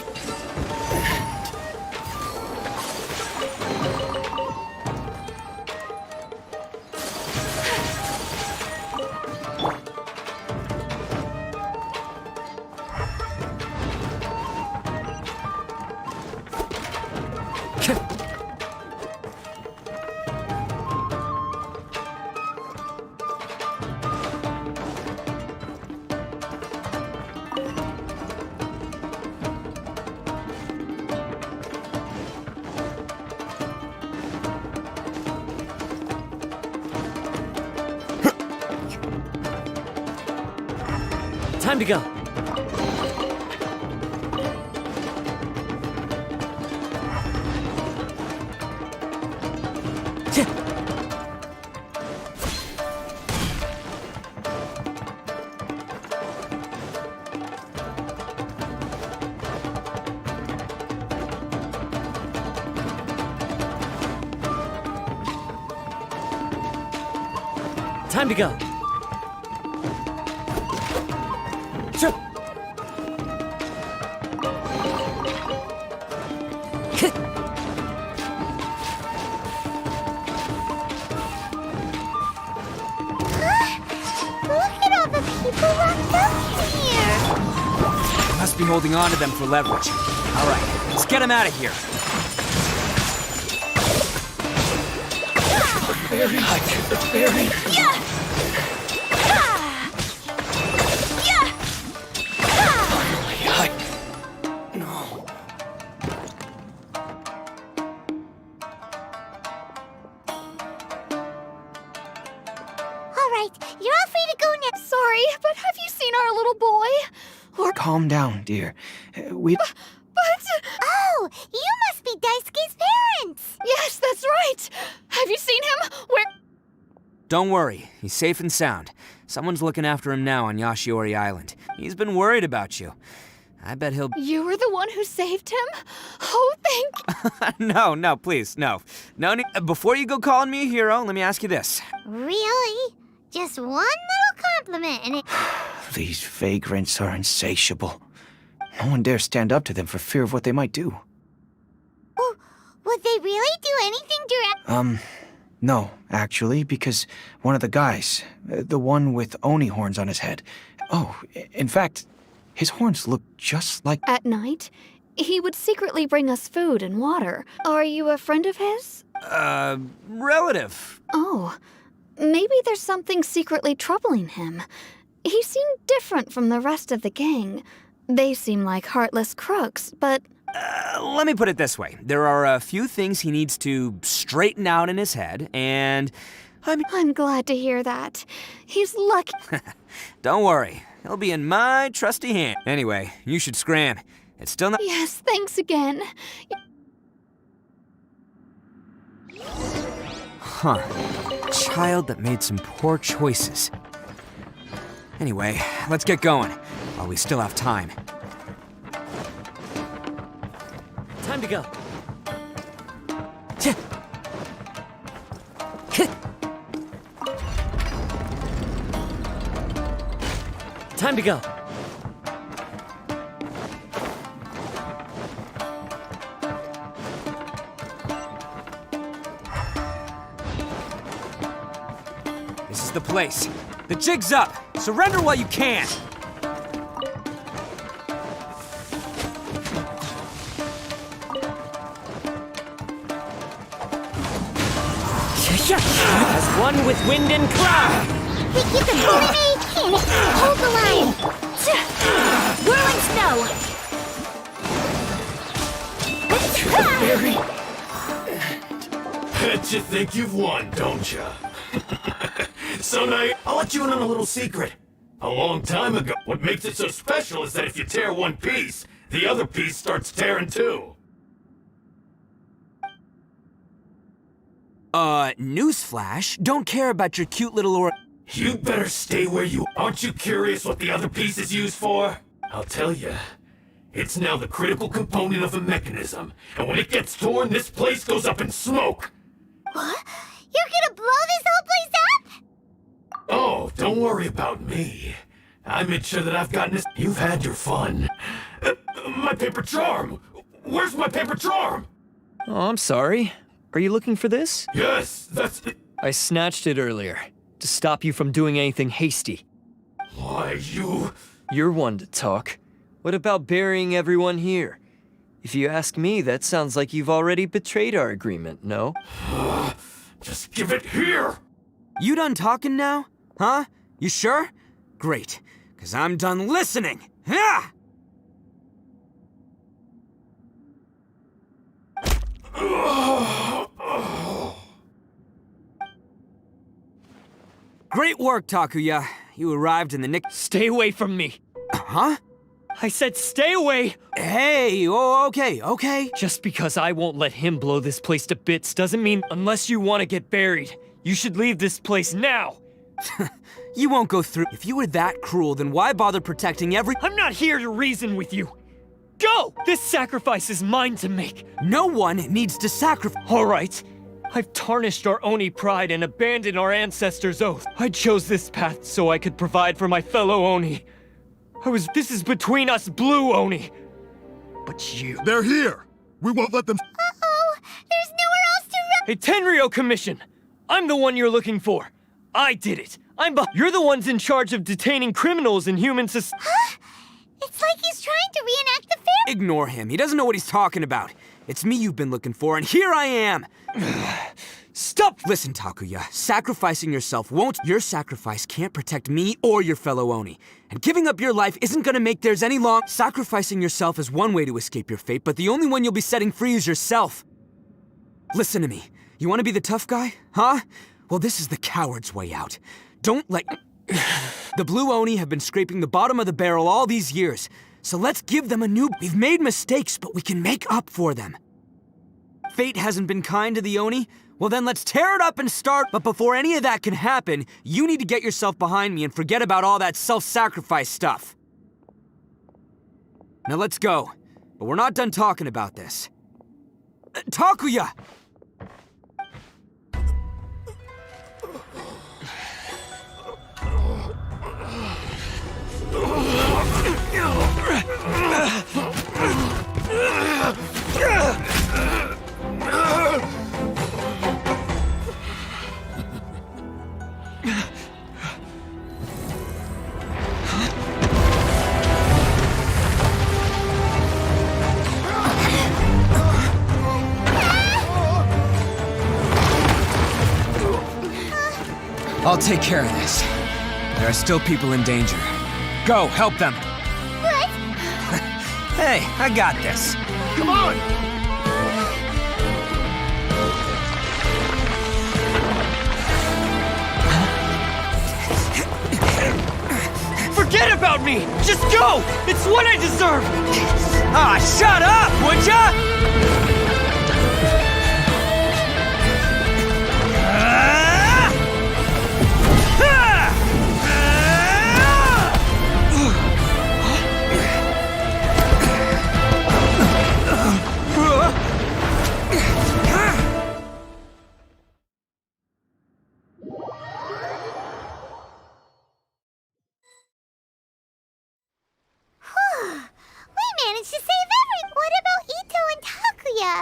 Time to go. Time to go. Look at all the people locked up here! Must be holding on to them for leverage. All right, let's get them out of here. Ferry, to the ferry. Yeah! Yeah! No. All right, you're all free to go now. Sorry, but have you seen our little boy? Or Calm down, dear. We. but Oh, you must be Daisuke's parents! yes, that's right. Have you seen him? Where? Don't worry, he's safe and sound. Someone's looking after him now on Yashiori Island. He's been worried about you. I bet he'll... You were the one who saved him? Oh, thank... No, please, no. No need... Before you go calling me a hero, let me ask you this. Really? Just one little compliment and it... These vagrants are insatiable. No one dares stand up to them for fear of what they might do. Oh, would they really do anything direct? No, actually, because one of the guys, the one with Oni horns on his head. Oh, in fact, his horns look just like... At night, he would secretly bring us food and water. Are you a friend of his? Relative. Oh, maybe there's something secretly troubling him. He seemed different from the rest of the gang. They seem like heartless crooks, but... Let me put it this way. There are a few things he needs to straighten out in his head, and... I'm glad to hear that. He's lucky. Don't worry. He'll be in my trusty hand. Anyway, you should scram. It's still not... Yes, thanks again. Huh. Child that made some poor choices. Anyway, let's get going, while we still have time. Time to go. Time to go. This is the place. The jig's up. Surrender while you can. As one with wind and cloud. Think you can bully me? Hold the line! Whirling snow! Bet you think you've won, don't ya? So now, I'll let you in on a little secret. A long time ago, what makes it so special is that if you tear one piece, the other piece starts tearing too. Newsflash, don't care about your cute little You better stay where you... Aren't you curious what the other piece is used for? I'll tell you. It's now the critical component of a mechanism, and when it gets torn, this place goes up in smoke. What? You're gonna blow this whole place up? Oh, don't worry about me. I made sure that I've gotten this... You've had your fun. My paper charm! Where's my paper charm? Oh, I'm sorry. Are you looking for this? Yes, that's it. I snatched it earlier, to stop you from doing anything hasty. Why, you... You're one to talk. What about burying everyone here? If you ask me, that sounds like you've already betrayed our agreement, no? Just give it here! You done talking now? Huh? You sure? Great, because I'm done listening! Ha! Great work, Takuya. You arrived in the nick- Stay away from me! Huh? I said stay away! Hey, oh, okay. Just because I won't let him blow this place to bits doesn't mean unless you want to get buried, you should leave this place now! You won't go through- If you were that cruel, then why bother protecting every- I'm not here to reason with you! Go! This sacrifice is mine to make! No one needs to sacrifice- Alright. I've tarnished our Oni pride and abandoned our ancestors' oath. I chose this path so I could provide for my fellow Oni. This is between us blue Oni. But you... They're here! We won't let them... Uh-oh! There's nowhere else to run! Hey, Tenryo Commission! I'm the one you're looking for. I did it. You're the ones in charge of detaining criminals in human society. Huh? It's like he's trying to reenact the fair... Ignore him. He doesn't know what he's talking about. It's me you've been looking for, and here I am! Stop! Listen, Takuya. Sacrificing yourself won't... Your sacrifice can't protect me or your fellow Oni. And giving up your life isn't gonna make theirs any long... Sacrificing yourself is one way to escape your fate, but the only one you'll be setting free is yourself. Listen to me. You wanna be the tough guy? Huh? Well, this is the coward's way out. Don't let... The blue Oni have been scraping the bottom of the barrel all these years. So let's give them a new... We've made mistakes, but we can make up for them. Fate hasn't been kind to the Oni? Well then let's tear it up and start. But before any of that can happen, you need to get yourself behind me and forget about all that self-sacrifice stuff. Now let's go. But we're not done talking about this. Takuya! I'll take care of this. There are still people in danger. Go, help them. What? Hey, I got this. Come on! Forget about me! Just go! It's what I deserve! Ah, shut up, would ya? We managed to save everyone! What about Ito and Takuya?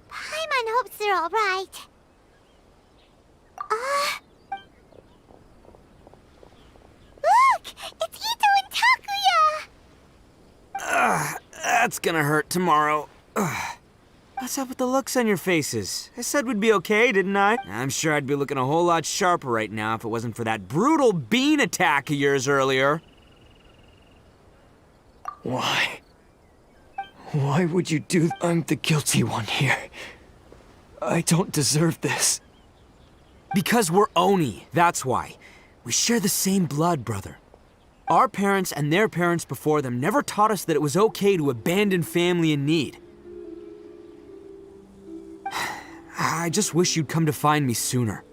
Paimon hopes they're alright. Look! It's Ito and Takuya! That's gonna hurt tomorrow. What's up with the looks on your faces? I said we'd be okay, didn't I? I'm sure I'd be looking a whole lot sharper right now if it wasn't for that brutal bean attack of yours earlier. Why? Why would you do? I'm the guilty one here. I don't deserve this. Because we're Oni, that's why. We share the same blood, brother. Our parents and their parents before them never taught us that it was okay to abandon family in need. I just wish you'd come to find me sooner.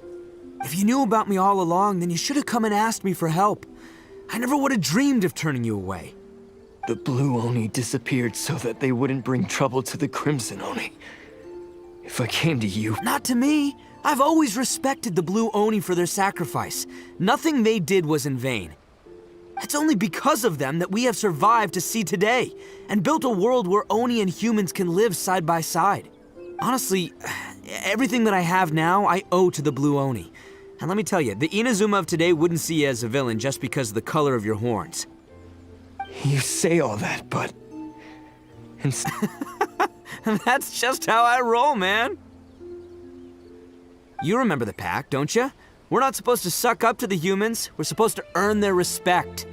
If you knew about me all along, then you should have come and asked me for help. I never would have dreamed of turning you away. The Blue Oni disappeared so that they wouldn't bring trouble to the Crimson Oni. If I came to you... Not to me. I've always respected the Blue Oni for their sacrifice. Nothing they did was in vain. It's only because of them that we have survived to see today, and built a world where Oni and humans can live side by side. Honestly, everything that I have now, I owe to the Blue Oni. And let me tell you, the Inazuma of today wouldn't see you as a villain just because of the color of your horns. You say all that, but... That's just how I roll, man. You remember the pact, don't you? We're not supposed to suck up to the humans. We're supposed to earn their respect.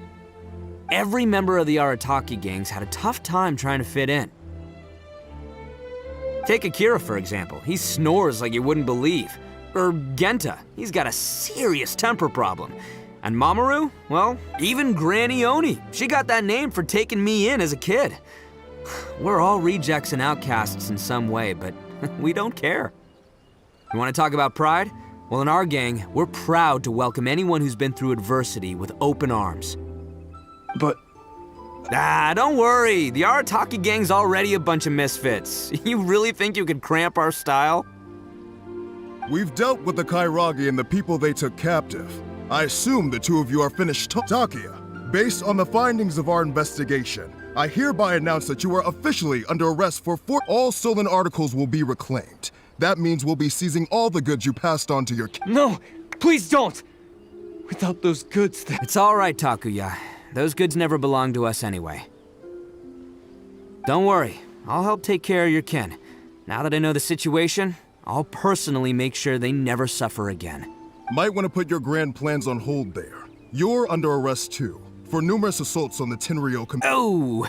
Every member of the Arataki gangs had a tough time trying to fit in. Take Akira, for example. He snores like you wouldn't believe. Or Genta. He's got a serious temper problem. And Mamoru? Well, even Granny Oni. She got that name for taking me in as a kid. We're all rejects and outcasts in some way, but we don't care. You want to talk about pride? Well, in our gang, we're proud to welcome anyone who's been through adversity with open arms. But... don't worry. The Arataki gang's already a bunch of misfits. You really think you could cramp our style? We've dealt with the Kairagi and the people they took captive. I assume the two of you are finished. Takia, based on the findings of our investigation, I hereby announce that you are officially under arrest for all stolen articles will be reclaimed. That means we'll be seizing all the goods you passed on to your... No! Please don't! Without those goods, It's all right, Takuya. Those goods never belonged to us anyway. Don't worry. I'll help take care of your kin. Now that I know the situation, I'll personally make sure they never suffer again. Might want to put your grand plans on hold there. You're under arrest too, for numerous assaults on the Tenryou Oh!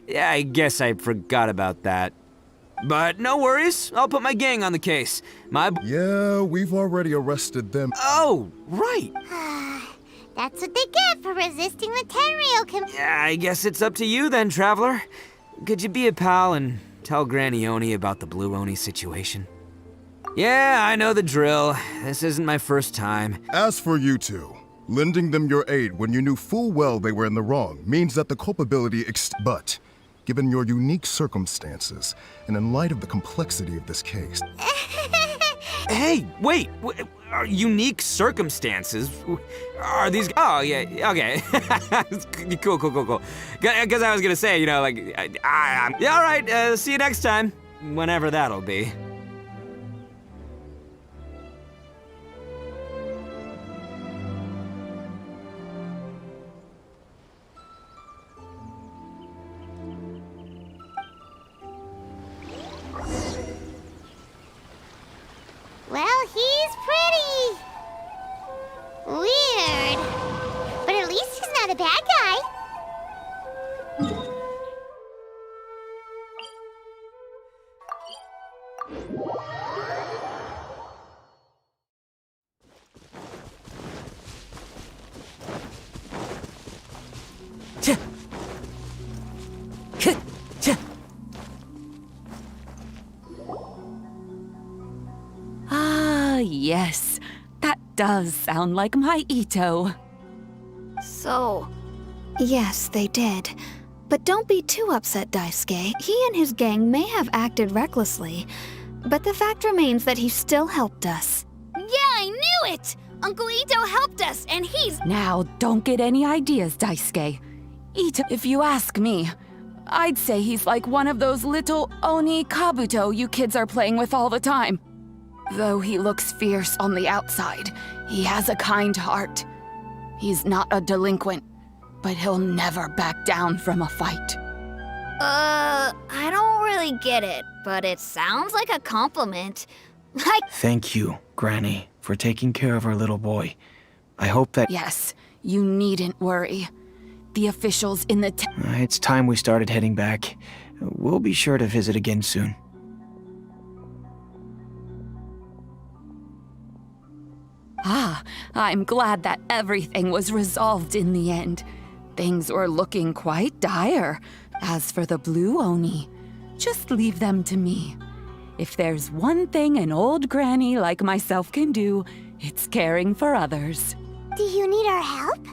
Yeah, I guess I forgot about that. But no worries, I'll put my gang on the case. Yeah, we've already arrested them. Oh, right! That's what they get for resisting the Tenryou Yeah, I guess it's up to you then, Traveler. Could you be a pal and tell Granny Oni about the Blue Oni situation? Yeah, I know the drill. This isn't my first time. As for you two, lending them your aid when you knew full well they were in the wrong means that the culpability but, given your unique circumstances, and in light of the complexity of this case... Hey, wait! Are unique circumstances? Are these... Oh, yeah, okay. Cool. Because I was gonna say, yeah, all right, see you next time. Whenever that'll be. Well, he's pretty. Weird. But at least he's not a bad guy. Ah, yes. That does sound like my Ito. So, yes, they did. But don't be too upset, Daisuke. He and his gang may have acted recklessly, but the fact remains that he still helped us. Yeah, I knew it! Uncle Ito helped us, and he's... Now, don't get any ideas, Daisuke. Ito, if you ask me, I'd say he's like one of those little Oni Kabuto you kids are playing with all the time. Though he looks fierce on the outside, he has a kind heart. He's not a delinquent, but he'll never back down from a fight. I don't really get it, but it sounds like a compliment. Thank you, Granny, for taking care of our little boy. I hope that... Yes, you needn't worry. The officials in the It's time we started heading back. We'll be sure to visit again soon. Ah, I'm glad that everything was resolved in the end. Things were looking quite dire. As for the Blue Oni, just leave them to me. If there's one thing an old granny like myself can do, it's caring for others. Do you need our help?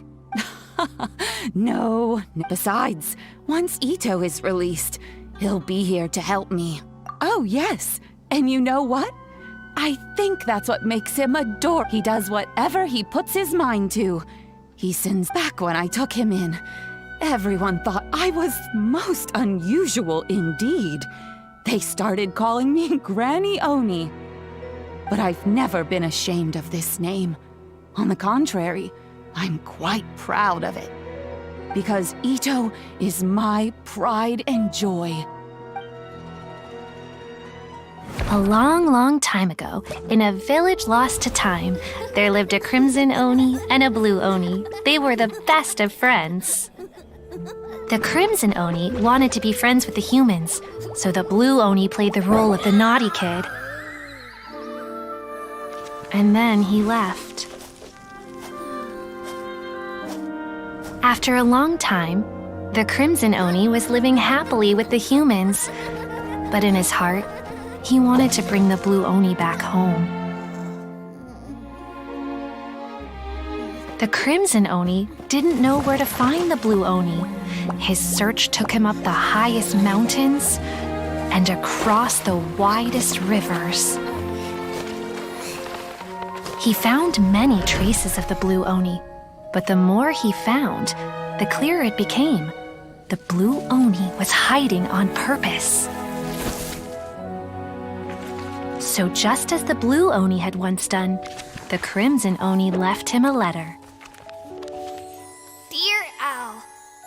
No. Besides, once Ito is released, he'll be here to help me. Oh, yes. And you know what? I think that's what makes him adore. He does whatever he puts his mind to. He sends back when I took him in. Everyone thought I was most unusual indeed. They started calling me Granny Oni. But I've never been ashamed of this name. On the contrary, I'm quite proud of it. Because Ito is my pride and joy. A long, long time ago, in a village lost to time, there lived a crimson Oni and a blue Oni. They were the best of friends. The crimson Oni wanted to be friends with the humans, so the blue Oni played the role of the naughty kid. And then he left. After a long time, the crimson Oni was living happily with the humans, but in his heart, he wanted to bring the blue Oni back home. The crimson Oni didn't know where to find the blue Oni. His search took him up the highest mountains and across the widest rivers. He found many traces of the blue Oni, but the more he found, the clearer it became. The blue Oni was hiding on purpose. So just as the blue Oni had once done, the crimson Oni left him a letter. Dear Owl,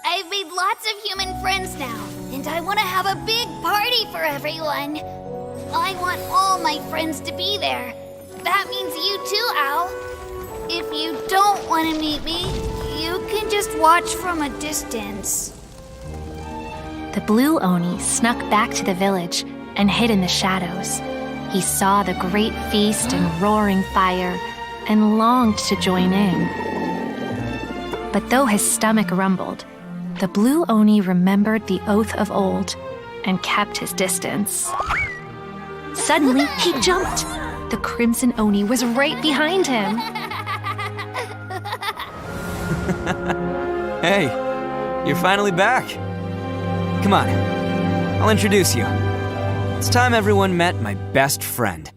I've made lots of human friends now, and I want to have a big party for everyone. I want all my friends to be there. That means you too, Owl. If you don't want to meet me, you can just watch from a distance. The blue Oni snuck back to the village and hid in the shadows. He saw the great feast and roaring fire and longed to join in. But though his stomach rumbled, the blue Oni remembered the oath of old and kept his distance. Suddenly, he jumped. The crimson Oni was right behind him. Hey, you're finally back. Come on, I'll introduce you. It's time everyone met my best friend.